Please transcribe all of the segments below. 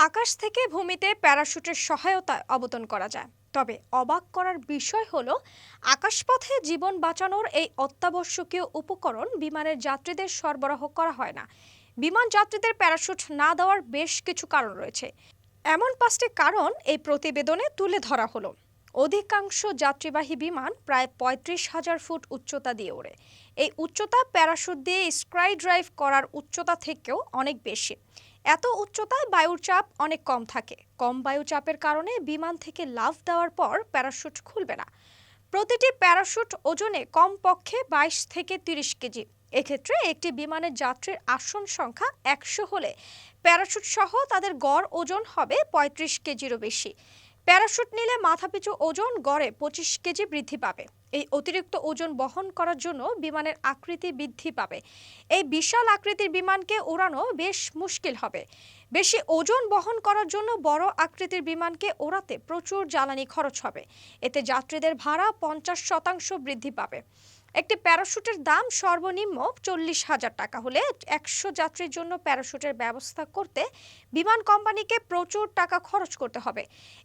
আকাশ থেকে ভূমিতে প্যারাশুটের সহায়তায় অবতরণ করা যায়। তবে অবাক করার বিষয় হলো আকাশপথে জীবন বাঁচানোর এই অত্যাবশ্যকীয় উপকরণ বিমানের যাত্রীদের সরবরাহ করা হয় না। বিমান যাত্রীদের প্যারাশুট না দেওয়ার বেশ কিছু কারণ রয়েছে। এমন 5টি কারণ এই প্রতিবেদনে তুলে ধরা হলো। অধিকাংশ যাত্রীবাহী বিমান প্রায় 35,000 ফুট উচ্চতা দিয়ে ওড়ে। এই উচ্চতা প্যারাশুট দিয়ে স্কাই ড্রাইভ করার উচ্চতা থেকেও অনেক বেশি। এত উচ্চতায় বায়ুর চাপ অনেক কম থাকে। কম বায়ু চাপের কারণে বিমান থেকে লাফ দেওয়ার পর প্যারাশুট খুলবে না। প্রতিটি প্যারাশুট ওজনে কমপক্ষে 22 থেকে 30 কেজি। এক্ষেত্রে একটি বিমানের যাত্রীর আসন সংখ্যা 100 হলে প্যারাশুট সহ তাদের গড় ওজন হবে 35 কেজিরও বেশি। প্যারাশুট নিলে মাথাপিছু ওজন গড়ে 25 কেজি বৃদ্ধি পাবে। এই অতিরিক্ত ওজন বহন করার জন্য বিমানের আকৃতি বৃদ্ধি পাবে। এই বিশাল আকৃতির বিমানকে ওড়ানো বেশ মুশকিল হবে। বেশি ওজন বহন করার জন্য বড় আকৃতির বিমানকে ওড়াতে প্রচুর জ্বালানি খরচ হবে। এতে যাত্রীদের ভাড়া 50% বৃদ্ধি পাবে। একটি প্যারাশুটের দাম সর্বনিম্ন 40,000 টাকা হলে 100 যাত্রীর জন্য প্যারাশুটের ব্যবস্থা করতে বিমান কোম্পানিকে প্রচুর টাকা খরচ করতে হবে।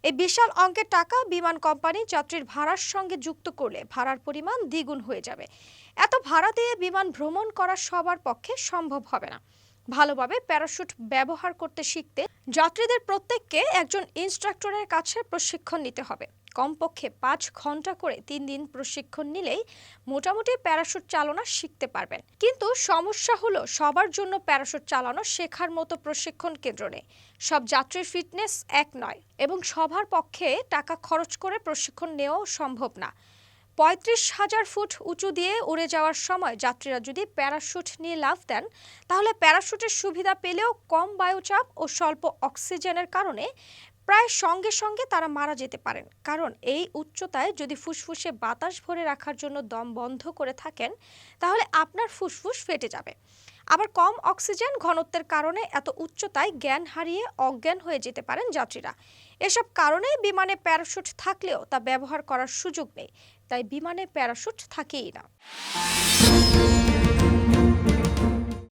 এই বিশাল অঙ্কের টাকা বিমান কোম্পানি যাত্রীর ভাড়ার সঙ্গে যুক্ত করলে ভাড়ার পরিমাণ দ্বিগুণ হয়ে যাবে। এত ভাড়া দিয়ে বিমান ভ্রমণ করা সবার পক্ষে সম্ভব হবে না। ভালোভাবে প্যারাশুট ব্যবহার করতে শিখতে যাত্রীদের প্রত্যেককে একজন ইনস্ট্রাক্টরের কাছে প্রশিক্ষণ নিতে হবে। কমপক্ষে 5 ঘন্টা করে 3 দিন প্রশিক্ষণ নিলেই মোটামুটি প্যারাশুট চালনা শিখতে পারবেন। কিন্তু সমস্যা হলো সবার জন্য প্যারাশুট চালানো শেখার মতো প্রশিক্ষণ কেন্দ্র নেই। সব যাত্রীর ফিটনেস এক নয় এবং সবার পক্ষে টাকা খরচ করে প্রশিক্ষণ নেওয়াও সম্ভব না। 35,000 ফুট উঁচু দিয়ে উড়ে যাওয়ার সময় যাত্রীরা যদি প্যারাশুট নিয়ে লাফ দেন, তাহলে প্যারাশুটের সুবিধা পেলেও কম বায়ুচাপ ও স্বল্প অক্সিজেনের কারণে প্রায় সঙ্গে সঙ্গে তারা মারা যেতে পারেন। কারণ এই উচ্চতায় যদি ফুসফুসে বাতাস ভরে রাখার জন্য দম বন্ধ করে থাকেন, তাহলে আপনার ফুসফুস ফেটে যাবে। আবার কম অক্সিজেন ঘনত্বের কারণে এত উচ্চতায় জ্ঞান হারিয়ে অজ্ঞান হয়ে যেতে পারেন যাত্রীরা। এসব কারণে বিমানে প্যারাশুট থাকলেও তা ব্যবহার করার সুযোগ নেই। তাই বিমানে প্যারাশুট থাকেই না।